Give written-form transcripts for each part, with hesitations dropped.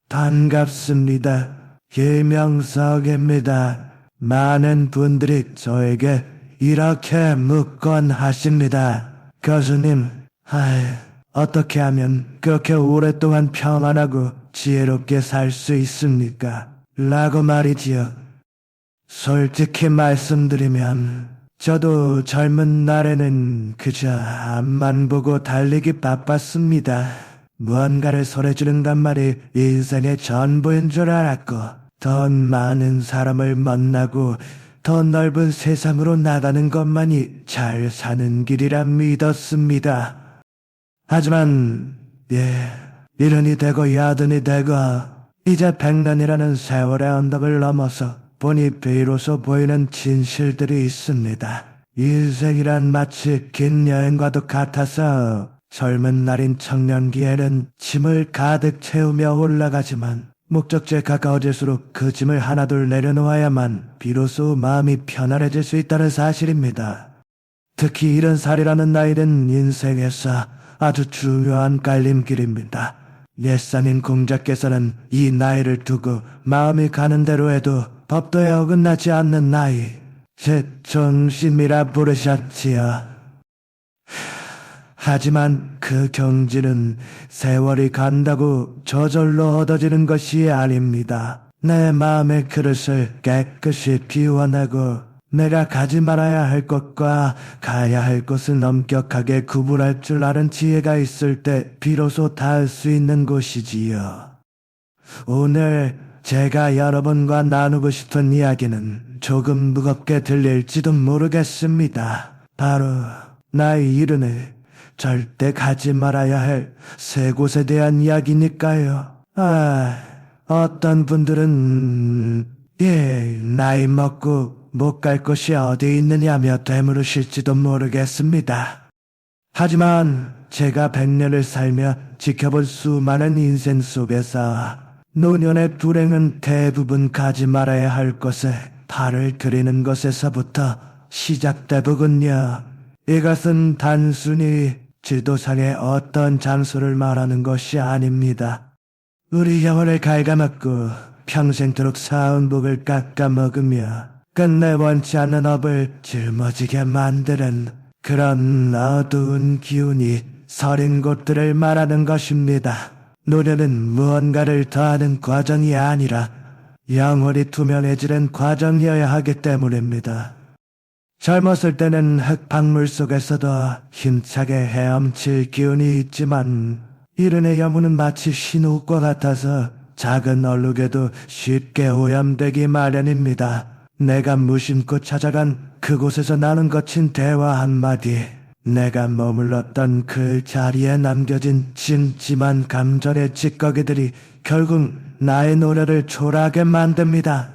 반갑습니다. 김영석입니다. 많은 분들이 저에게 이렇게 묻곤 하십니다. 교수님, 어떻게 하면 그렇게 오랫동안 평안하고 지혜롭게 살 수 있습니까? 라고 말이지요. 솔직히 말씀드리면 저도 젊은 날에는 그저 앞만 보고 달리기 바빴습니다. 무언가를 설해주는 것만이 인생의 전부인 줄 알았고 더 많은 사람을 만나고 더 넓은 세상으로 나가는 것만이 잘 사는 길이라 믿었습니다. 하지만 이른이 되고 여든이 되고 이제 100년이라는 세월의 언덕을 넘어서 보니 비로소 보이는 진실들이 있습니다. 인생이란 마치 긴 여행과도 같아서 젊은 날인 청년기에는 짐을 가득 채우며 올라가지만 목적지에 가까워질수록 그 짐을 하나둘 내려놓아야만 비로소 마음이 편안해질 수 있다는 사실입니다. 특히 70살이라는 나이는 인생에서 아주 중요한 갈림길입니다. 옛상인 공자께서는 이 나이를 두고 마음이 가는 대로 해도 법도에 어긋나지 않는 나이, 제정신이라 부르셨지요. 하지만 그 경지는 세월이 간다고 저절로 얻어지는 것이 아닙니다. 내 마음의 그릇을 깨끗이 비워내고 내가 가지 말아야 할 것과 가야 할 것을 엄격하게 구분할 줄 아는 지혜가 있을 때 비로소 닿을 수 있는 곳이지요. 오늘 제가 여러분과 나누고 싶은 이야기는 조금 무겁게 들릴지도 모르겠습니다. 바로 나의 이른을 절대 가지 말아야 할 세 곳에 대한 이야기니까요. 어떤 분들은 나이 먹고 못 갈 곳이 어디 있느냐며 되물으실지도 모르겠습니다. 하지만 제가 100년을 살며 지켜본 수많은 인생 속에서 노년의 불행은 대부분 가지 말아야 할 곳에 발을 들이는 것에서부터 시작되더군요. 이것은 단순히 지도상의 어떤 장소를 말하는 것이 아닙니다. 우리 영혼을 갉아먹고 평생토록 사은 복을 깎아먹으며 끝내 원치 않는 업을 짊어지게 만드는 그런 어두운 기운이 서린 곳들을 말하는 것입니다. 노래는 무언가를 더하는 과정이 아니라 영혼이 투명해지는 과정이어야 하기 때문입니다. 젊었을 때는 흙박물 속에서도 힘차게 헤엄칠 기운이 있지만 이른의 영혼은 마치 흰옷과 같아서 작은 얼룩에도 쉽게 오염되기 마련입니다. 내가 무심코 찾아간 그곳에서 나는 거친 대화 한마디, 내가 머물렀던 그 자리에 남겨진 찜찜한 감정의 찌꺼기들이 결국 나의 노래를 초라하게 만듭니다.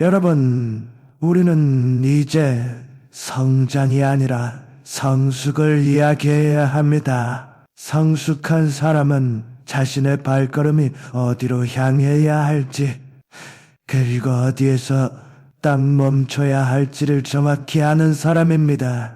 여러분, 우리는 이제 성장이 아니라 성숙을 이야기해야 합니다. 성숙한 사람은 자신의 발걸음이 어디로 향해야 할지, 그리고 어디에서 딱 멈춰야 할지를 정확히 아는 사람입니다.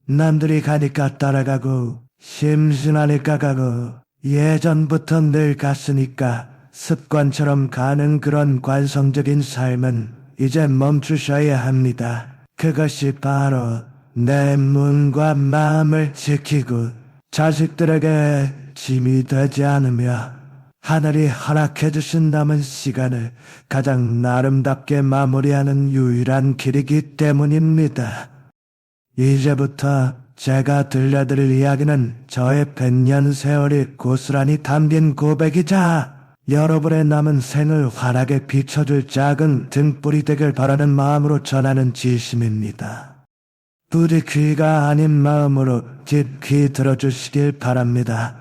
남들이 가니까 따라가고 심심하니까 가고 예전부터 늘 갔으니까 습관처럼 가는 그런 관성적인 삶은 이제 멈추셔야 합니다. 그것이 바로 내 몸과 마음을 지키고 자식들에게 짐이 되지 않으며 하늘이 허락해 주신 남은 시간을 가장 아름답게 마무리하는 유일한 길이기 때문입니다. 이제부터 제가 들려드릴 이야기는 저의 100년 세월이 고스란히 담긴 고백이자 여러분의 남은 생을 환하게 비춰줄 작은 등불이 되길 바라는 마음으로 전하는 진심입니다. 부디 귀가 아닌 마음으로 깊이 들어주시길 바랍니다.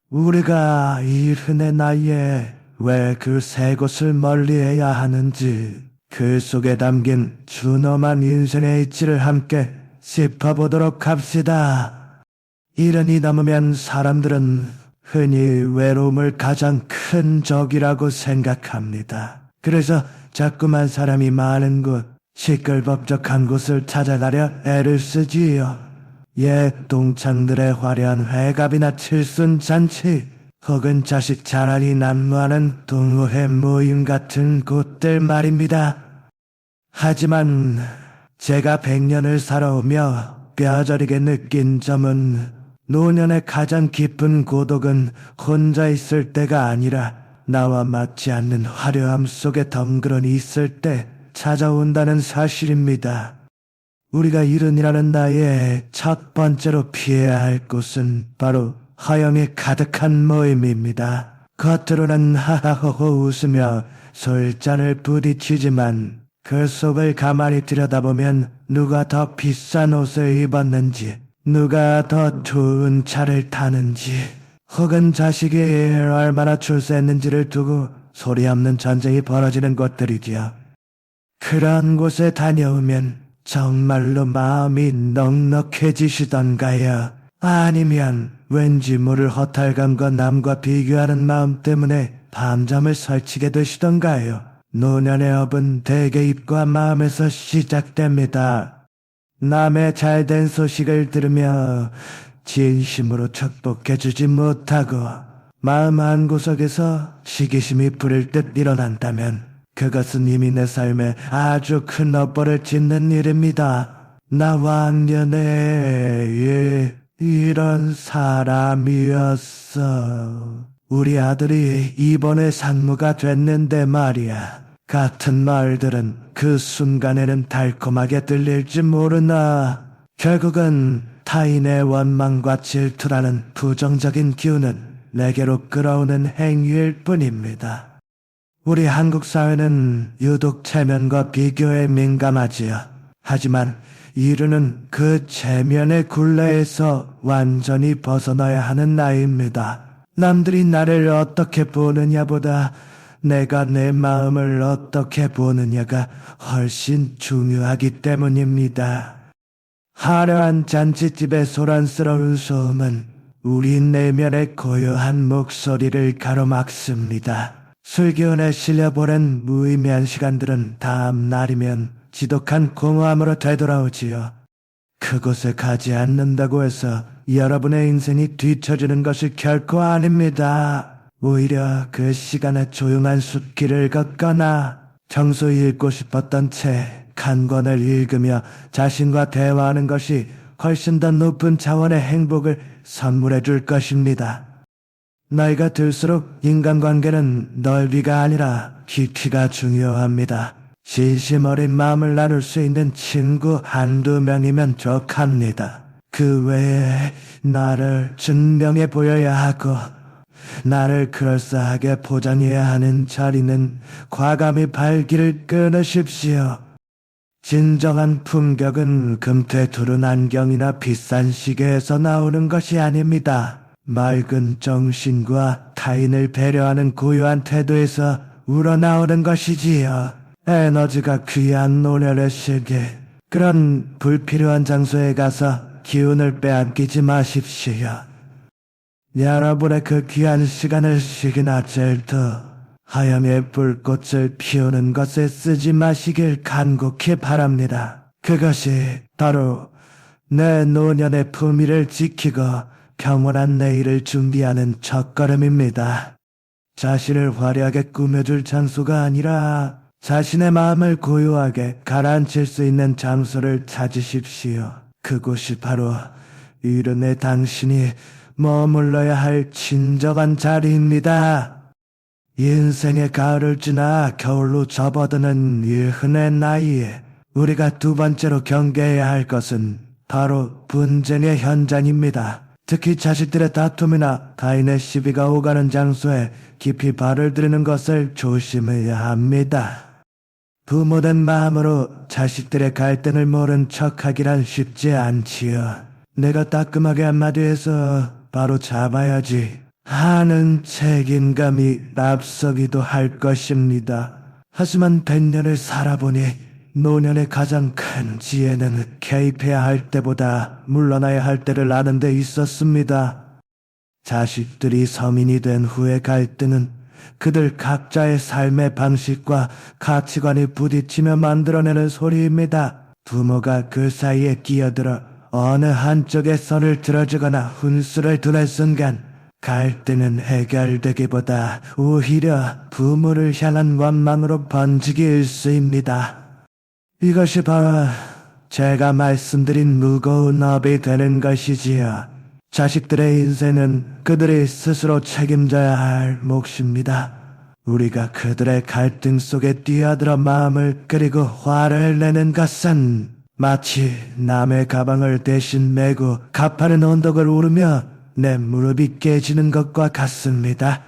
우리가 이 흔의 나이에 왜 그 세 곳을 멀리해야 하는지 그 속에 담긴 준엄한 인생의 이치를 함께 짚어보도록 합시다. 이른이 넘으면 사람들은 흔히 외로움을 가장 큰 적이라고 생각합니다. 그래서 자꾸만 사람이 많은 곳, 시끌벅적한 곳을 찾아가려 애를 쓰지요. 옛 동창들의 화려한 회갑이나 칠순잔치, 혹은 자식 자라리 난무하는 동호회 모임 같은 곳들 말입니다. 하지만 제가 100년을 살아오며 뼈저리게 느낀 점은 노년의 가장 깊은 고독은 혼자 있을 때가 아니라 나와 맞지 않는 화려함 속에 덩그러니 있을 때 찾아온다는 사실입니다. 우리가 이른이라는 나이에 첫 번째로 피해야 할 곳은 바로 허영이 가득한 모임입니다. 겉으로는 하하호호 웃으며 술잔을 부딪히지만 그 속을 가만히 들여다보면 누가 더 비싼 옷을 입었는지, 누가 더 좋은 차를 타는지, 혹은 자식이 얼마나 출세했는지를 두고 소리 없는 전쟁이 벌어지는 곳들이지요. 그런 곳에 다녀오면 정말로 마음이 넉넉해지시던가요? 아니면 왠지 모를 허탈감과 남과 비교하는 마음 때문에 밤잠을 설치게 되시던가요? 노년의 업은 대개 입과 마음에서 시작됩니다. 남의 잘된 소식을 들으며 진심으로 축복해주지 못하고 마음 한구석에서 시기심이 부릴 듯 일어난다면 그것은 이미 내 삶에 아주 큰 업보를 짓는 일입니다. 나 왕년에 이런 사람이었어. 우리 아들이 이번에 상무가 됐는데 말이야. 같은 말들은 그 순간에는 달콤하게 들릴지 모르나 결국은 타인의 원망과 질투라는 부정적인 기운은 내게로 끌어오는 행위일 뿐입니다. 우리 한국 사회는 유독 체면과 비교에 민감하지요. 하지만 이르는 그 체면의 굴레에서 완전히 벗어나야 하는 나이입니다. 남들이 나를 어떻게 보느냐보다 내가 내 마음을 어떻게 보느냐가 훨씬 중요하기 때문입니다. 화려한 잔치집의 소란스러운 소음은 우리 내면의 고요한 목소리를 가로막습니다. 술기운에 실려보낸 무의미한 시간들은 다음 날이면 지독한 공허함으로 되돌아오지요. 그곳에 가지 않는다고 해서 여러분의 인생이 뒤처지는 것이 결코 아닙니다. 오히려 그 시간에 조용한 숲길을 걷거나 평소에 읽고 싶었던 책 한 권을 읽으며 자신과 대화하는 것이 훨씬 더 높은 차원의 행복을 선물해 줄 것입니다. 나이가 들수록 인간관계는 넓이가 아니라 깊이가 중요합니다. 진심 어린 마음을 나눌 수 있는 친구 한두 명이면 족합니다. 그 외에 나를 증명해 보여야 하고 나를 그럴싸하게 포장해야 하는 자리는 과감히 발길을 끊으십시오. 진정한 품격은 금태 두른 안경이나 비싼 시계에서 나오는 것이 아닙니다. 맑은 정신과 타인을 배려하는 고요한 태도에서 우러나오는 것이지요. 에너지가 귀한 노년의 시계, 그런 불필요한 장소에 가서 기운을 빼앗기지 마십시오. 여러분의 그 귀한 시간을 시기나 질투, 하염의 불꽃을 피우는 것에 쓰지 마시길 간곡히 바랍니다. 그것이 바로 내 노년의 품위를 지키고 평온한 내일을 준비하는 첫걸음입니다. 자신을 화려하게 꾸며줄 장소가 아니라 자신의 마음을 고요하게 가라앉힐 수 있는 장소를 찾으십시오. 그곳이 바로 이른의 당신이 머물러야 할 진정한 자리입니다. 인생의 가을을 지나 겨울로 접어드는 이 흔의 나이에 우리가 두 번째로 경계해야 할 것은 바로 분쟁의 현장입니다. 특히 자식들의 다툼이나 타인의 시비가 오가는 장소에 깊이 발을 들이는 것을 조심해야 합니다. 부모된 마음으로 자식들의 갈등을 모른 척하기란 쉽지 않지요. 내가 따끔하게 한마디 해서 바로 잡아야지 하는 책임감이 앞서기도 할 것입니다. 하지만 100년을 살아보니 노년의 가장 큰 지혜는 개입해야 할 때보다 물러나야 할 때를 아는 데 있었습니다. 자식들이 성인이 된 후의 갈등은 그들 각자의 삶의 방식과 가치관이 부딪히며 만들어내는 소리입니다. 부모가 그 사이에 끼어들어 어느 한쪽의 선을 들어주거나 훈수를 두는 순간 갈등은 해결되기보다 오히려 부모를 향한 원망으로 번지기 일쑤입니다. 이것이 바로 제가 말씀드린 무거운 업이 되는 것이지요. 자식들의 인생은 그들이 스스로 책임져야 할 몫입니다. 우리가 그들의 갈등 속에 뛰어들어 마음을 그리고 화를 내는 것은 마치 남의 가방을 대신 메고 가파른 언덕을 오르며 내 무릎이 깨지는 것과 같습니다.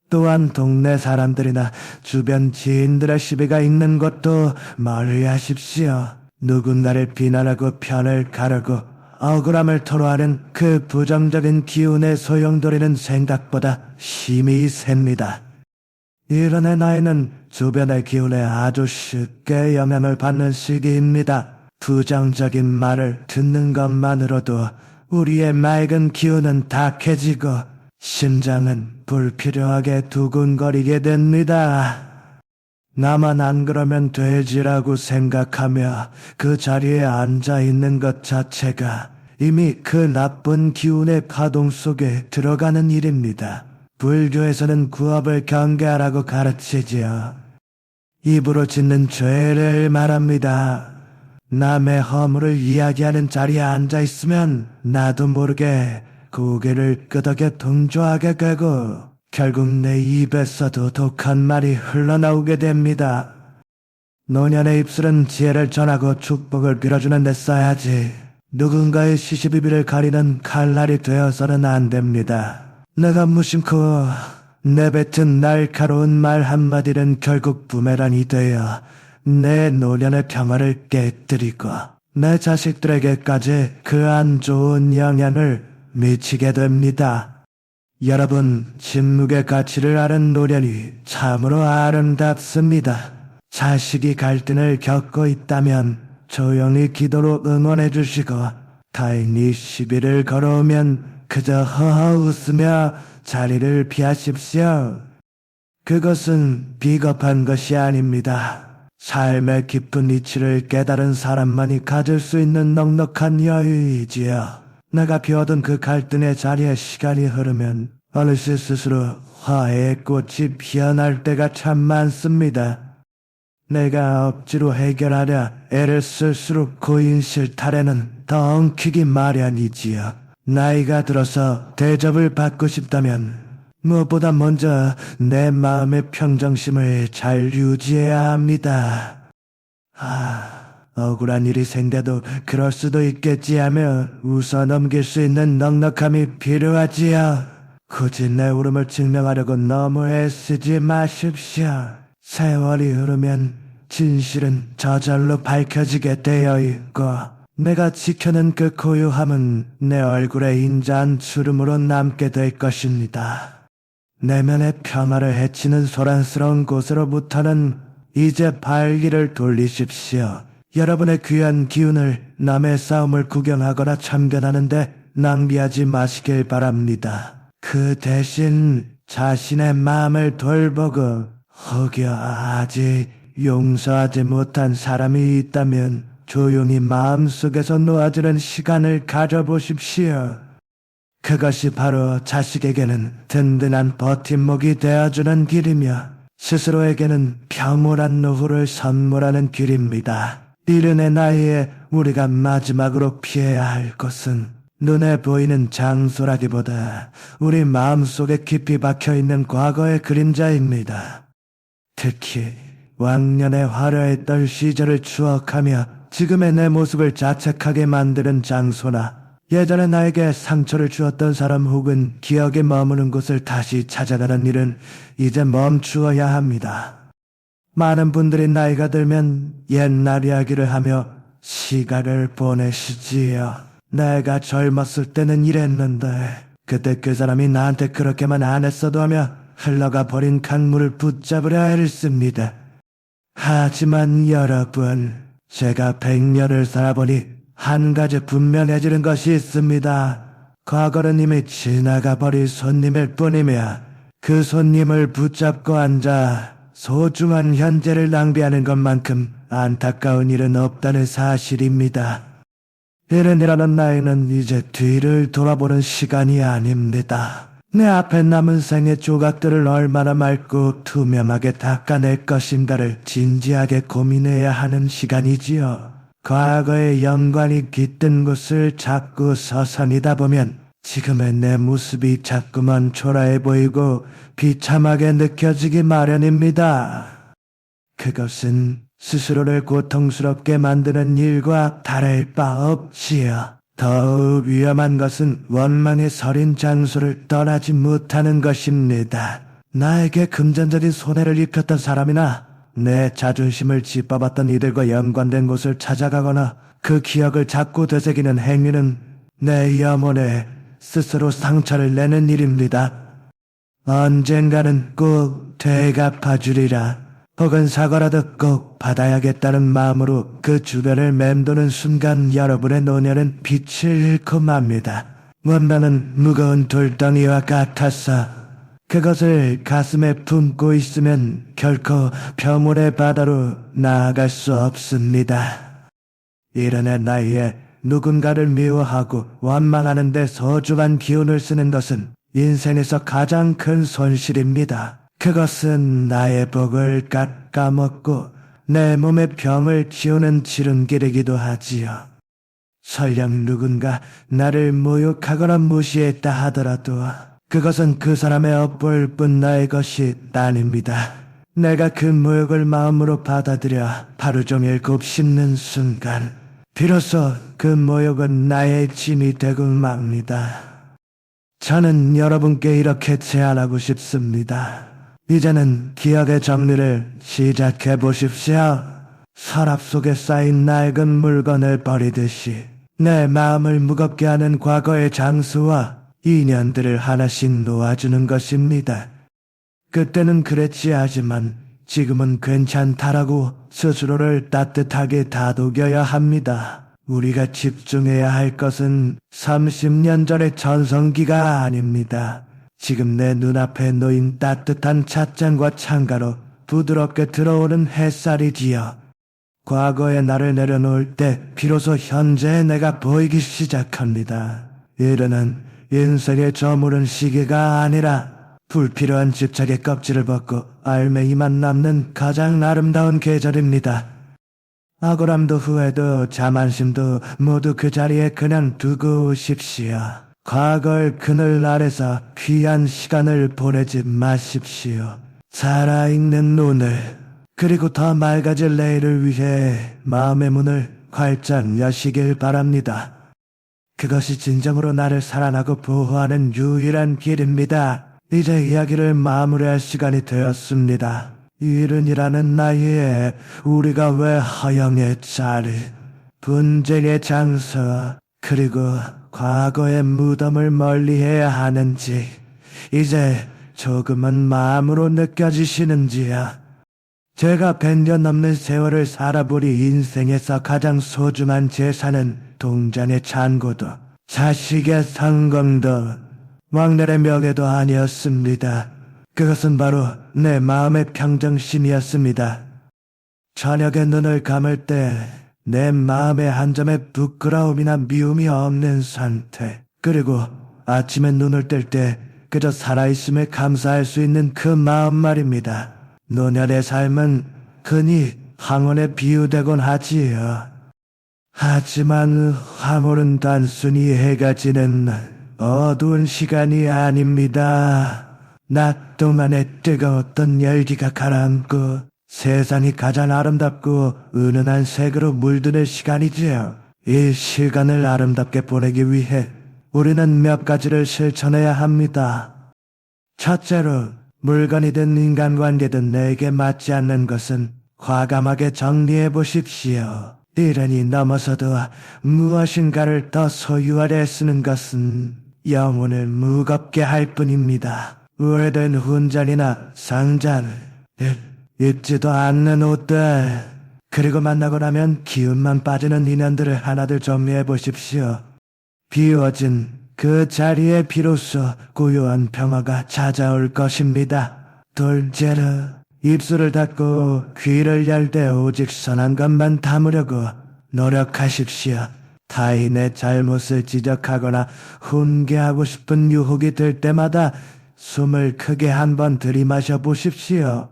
또한 동네 사람들이나 주변 지인들의 시비가 있는 것도 멀리 하십시오. 누군가를 비난하고 편을 가르고 억울함을 토로하는 그 부정적인 기운의 소용돌이는 생각보다 힘이 셉니다. 이런 애 나이는 주변의 기운에 아주 쉽게 영향을 받는 시기입니다. 부정적인 말을 듣는 것만으로도 우리의 맑은 기운은 탁해지고 심장은 불필요하게 두근거리게 됩니다. 나만 안 그러면 되지라고 생각하며 그 자리에 앉아 있는 것 자체가 이미 그 나쁜 기운의 파동 속에 들어가는 일입니다. 불교에서는 구업을 경계하라고 가르치지요. 입으로 짓는 죄를 말합니다. 남의 허물을 이야기하는 자리에 앉아 있으면 나도 모르게 고개를 끄덕여 동조하게 되고 결국 내 입에서도 독한 말이 흘러나오게 됩니다. 노년의 입술은 지혜를 전하고 축복을 빌어주는 데 써야지 누군가의 시시비비를 가리는 칼날이 되어서는 안 됩니다. 내가 무심코 내뱉은 날카로운 말 한마디는 결국 부메랑이 되어 내 노년의 평화를 깨뜨리고 내 자식들에게까지 그 안 좋은 영향을 미치게 됩니다. 여러분, 침묵의 가치를 아는 노년이 참으로 아름답습니다. 자식이 갈등을 겪고 있다면 조용히 기도로 응원해 주시고 타인이 시비를 걸어오면 그저 허허 웃으며 자리를 피하십시오. 그것은 비겁한 것이 아닙니다. 삶의 깊은 이치를 깨달은 사람만이 가질 수 있는 넉넉한 여유이지요. 내가 비워둔 그 갈등의 자리에 시간이 흐르면 어느새 스스로 화해의 꽃이 피어날 때가 참 많습니다. 내가 억지로 해결하려 애를 쓸수록 고인 실타래는 더 엉키기 마련이지요. 나이가 들어서 대접을 받고 싶다면 무엇보다 먼저 내 마음의 평정심을 잘 유지해야 합니다. 억울한 일이 생겨도 그럴 수도 있겠지 하며 웃어 넘길 수 있는 넉넉함이 필요하지요. 굳이 내 울음을 증명하려고 너무 애쓰지 마십시오. 세월이 흐르면 진실은 저절로 밝혀지게 되어 있고 내가 지켜낸 그 고요함은 내 얼굴에 인자한 주름으로 남게 될 것입니다. 내면의 평화를 해치는 소란스러운 곳으로부터는 이제 발길을 돌리십시오. 여러분의 귀한 기운을 남의 싸움을 구경하거나 참견하는데 낭비하지 마시길 바랍니다. 그 대신 자신의 마음을 돌보고 혹여 아직 용서하지 못한 사람이 있다면 조용히 마음속에서 놓아주는 시간을 가져보십시오. 그것이 바로 자식에게는 든든한 버팀목이 되어주는 길이며 스스로에게는 평온한 노후를 선물하는 길입니다. 이른의 나이에 우리가 마지막으로 피해야 할 것은 눈에 보이는 장소라기보다 우리 마음속에 깊이 박혀있는 과거의 그림자입니다. 특히 왕년의 화려했던 시절을 추억하며 지금의 내 모습을 자책하게 만드는 장소나 예전에 나에게 상처를 주었던 사람 혹은 기억에 머무는 곳을 다시 찾아가는 일은 이제 멈추어야 합니다. 많은 분들이 나이가 들면 옛날 이야기를 하며 시간을 보내시지요. 내가 젊었을 때는 이랬는데 그때 그 사람이 나한테 그렇게만 안 했어도 하며 흘러가 버린 강물을 붙잡으려 애씁니다. 하지만 여러분, 제가 100년을 살아보니 한 가지 분명해지는 것이 있습니다. 과거는 이미 지나가 버릴 손님일 뿐이며 그 손님을 붙잡고 앉아 소중한 현재를 낭비하는 것만큼 안타까운 일은 없다는 사실입니다. 이른이라는 나이는 이제 뒤를 돌아보는 시간이 아닙니다. 내 앞에 남은 생의 조각들을 얼마나 맑고 투명하게 닦아낼 것인가를 진지하게 고민해야 하는 시간이지요. 과거의 연관이 깃든 곳을 자꾸 서성이다 보면 지금의 내 모습이 자꾸만 초라해 보이고 비참하게 느껴지기 마련입니다. 그것은 스스로를 고통스럽게 만드는 일과 다를 바 없지요. 더욱 위험한 것은 원망의 서린 장소를 떠나지 못하는 것입니다. 나에게 금전적인 손해를 입혔던 사람이나 내 자존심을 짓밟았던 이들과 연관된 곳을 찾아가거나 그 기억을 자꾸 되새기는 행위는 내 영혼에 스스로 상처를 내는 일입니다. 언젠가는 꼭 되갚아주리라. 혹은 사과라도 꼭 받아야겠다는 마음으로 그 주변을 맴도는 순간 여러분의 노년은 빛을 잃고 맙니다. 원망은 무거운 돌덩이와 같아서 그것을 가슴에 품고 있으면 결코 평온의 바다로 나아갈 수 없습니다. 이른의 나이에 누군가를 미워하고 원망하는 데 소중한 기운을 쓰는 것은 인생에서 가장 큰 손실입니다. 그것은 나의 복을 깎아먹고 내 몸의 병을 치우는 지름길이기도 하지요. 설령 누군가 나를 모욕하거나 무시했다 하더라도 그것은 그 사람의 업보일 뿐 나의 것이 아닙니다. 내가 그 모욕을 마음으로 받아들여 하루 종일 곱씹는 순간 비로소 그 모욕은 나의 짐이 되고 맙니다. 저는 여러분께 이렇게 제안하고 싶습니다. 이제는 기억의 정리를 시작해 보십시오. 서랍 속에 쌓인 낡은 물건을 버리듯이 내 마음을 무겁게 하는 과거의 장수와 인연들을 하나씩 놓아주는 것입니다. 그때는 그랬지 하지만 지금은 괜찮다라고 스스로를 따뜻하게 다독여야 합니다. 우리가 집중해야 할 것은 30년 전의 전성기가 아닙니다. 지금 내 눈앞에 놓인 따뜻한 찻잔과 창가로 부드럽게 들어오는 햇살이지요. 과거의 나를 내려놓을 때 비로소 현재의 내가 보이기 시작합니다. 이르는 인생의 저물은 시기가 아니라 불필요한 집착의 껍질을 벗고 알맹이만 남는 가장 아름다운 계절입니다. 억울함도 후회도 자만심도 모두 그 자리에 그냥 두고 오십시오. 과거의 그늘 아래서 귀한 시간을 보내지 마십시오. 살아있는 오늘 그리고 더 맑아질 내일을 위해 마음의 문을 활짝 여시길 바랍니다. 그것이 진정으로 나를 사랑하고 보호하는 유일한 길입니다. 이제 이야기를 마무리할 시간이 되었습니다. 이른이라는 나이에 우리가 왜 허영의 자리, 분쟁의 장소, 그리고 과거의 무덤을 멀리해야 하는지 이제 조금은 마음으로 느껴지시는지요? 제가 100년 넘는 세월을 살아보리 인생에서 가장 소중한 재산은 동전의 잔고도 자식의 성공도 왕ler의 명예도 아니었습니다. 그것은 바로 내 마음의 평정심이었습니다. 저녁에 눈을 감을 때 내 마음에 한 점의 부끄러움이나 미움이 없는 상태, 그리고 아침에 눈을 뜰 때 그저 살아있음에 감사할 수 있는 그 마음 말입니다. 노년의 삶은 흔히 황혼에 비유되곤 하지요. 하지만 황홀은 단순히 해가 지는 어두운 시간이 아닙니다. 낮 동안에 뜨거웠던 열기가 가라앉고 세상이 가장 아름답고 은은한 색으로 물드는 시간이지요. 이 시간을 아름답게 보내기 위해 우리는 몇 가지를 실천해야 합니다. 첫째로, 물건이든 인간관계든 내게 맞지 않는 것은 과감하게 정리해 보십시오. 이른이 넘어서도 무엇인가를 더 소유하려 애쓰는 것은 영혼을 무겁게 할 뿐입니다. 오래된 훈장이나 상자를, 입지도 않는 옷들, 그리고 만나고 나면 기운만 빠지는 인연들을 하나둘 정리해 보십시오. 비워진 그 자리에 비로소 고요한 평화가 찾아올 것입니다. 둘째로, 입술을 닫고 귀를 열 때 오직 선한 것만 담으려고 노력하십시오. 타인의 잘못을 지적하거나 훈계하고 싶은 유혹이 들 때마다 숨을 크게 한번 들이마셔 보십시오.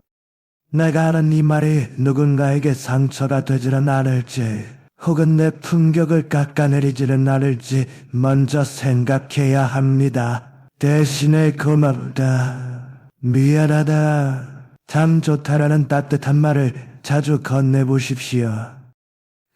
내가 하는 이 말이 누군가에게 상처가 되지는 않을지, 혹은 내 품격을 깎아내리지는 않을지 먼저 생각해야 합니다. 대신에 고맙다, 미안하다, 참 좋다라는 따뜻한 말을 자주 건네보십시오.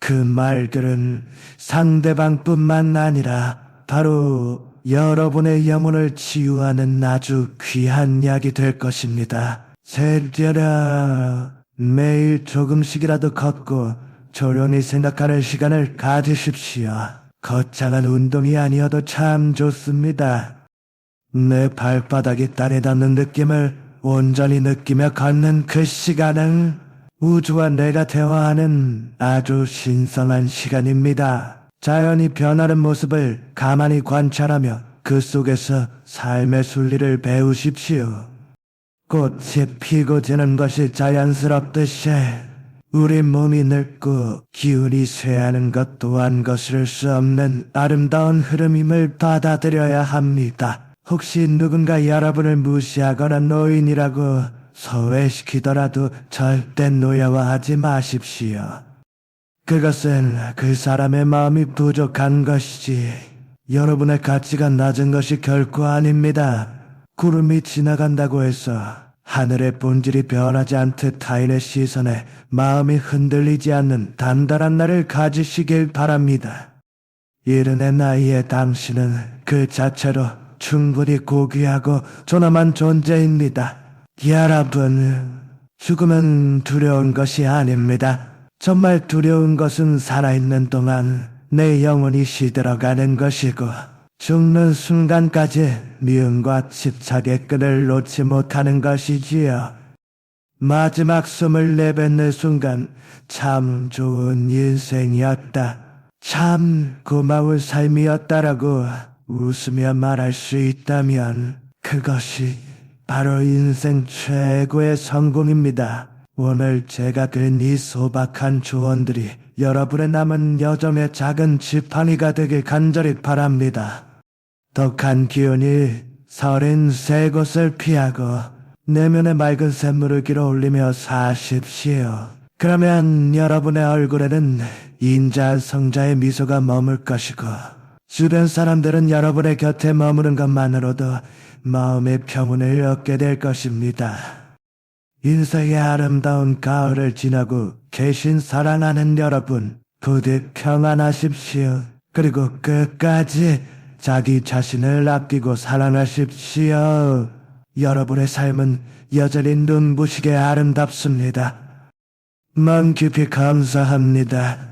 그 말들은 상대방뿐만 아니라 바로 여러분의 영혼을 치유하는 아주 귀한 약이 될 것입니다. 세려라, 매일 조금씩이라도 걷고 조용히 생각하는 시간을 가지십시오. 거창한 운동이 아니어도 참 좋습니다. 내 발바닥이 땅에 닿는 느낌을 온전히 느끼며 걷는 그 시간은 우주와 내가 대화하는 아주 신성한 시간입니다. 자연이 변하는 모습을 가만히 관찰하며 그 속에서 삶의 순리를 배우십시오. 꽃이 피고 지는 것이 자연스럽듯이 우리 몸이 늙고 기운이 쇠하는 것 또한 거스를 수 없는 아름다운 흐름임을 받아들여야 합니다. 혹시 누군가 여러분을 무시하거나 노인이라고 소외시키더라도 절대 노여워하지 마십시오. 그것은 그 사람의 마음이 부족한 것이지 여러분의 가치가 낮은 것이 결코 아닙니다. 구름이 지나간다고 해서 하늘의 본질이 변하지 않듯 타인의 시선에 마음이 흔들리지 않는 단단한 날을 가지시길 바랍니다. 이른의 나이에 당신은 그 자체로 충분히 고귀하고 존엄한 존재입니다. 여러분, 죽음은 두려운 것이 아닙니다. 정말 두려운 것은 살아있는 동안 내 영혼이 시들어가는 것이고 죽는 순간까지 미움과 집착의 끈을 놓지 못하는 것이지요. 마지막 숨을 내뱉는 순간 참 좋은 인생이었다, 참 고마운 삶이었다라고 웃으며 말할 수 있다면 그것이 바로 인생 최고의 성공입니다. 오늘 제가 든 이 소박한 조언들이 여러분의 남은 여정의 작은 지팡이가 되길 간절히 바랍니다. 독한 기운이 서린 새 곳을 피하고 내면의 맑은 샘물을 길어 올리며 사십시오. 그러면 여러분의 얼굴에는 인자한 성자의 미소가 머물 것이고 주변 사람들은 여러분의 곁에 머무는 것만으로도 마음의 평온을 얻게 될 것입니다. 인생의 아름다운 가을을 지나고 계신 사랑하는 여러분, 부디 평안하십시오. 그리고 끝까지 자기 자신을 아끼고 사랑하십시오. 여러분의 삶은 여전히 눈부시게 아름답습니다. 마음 깊이 감사합니다.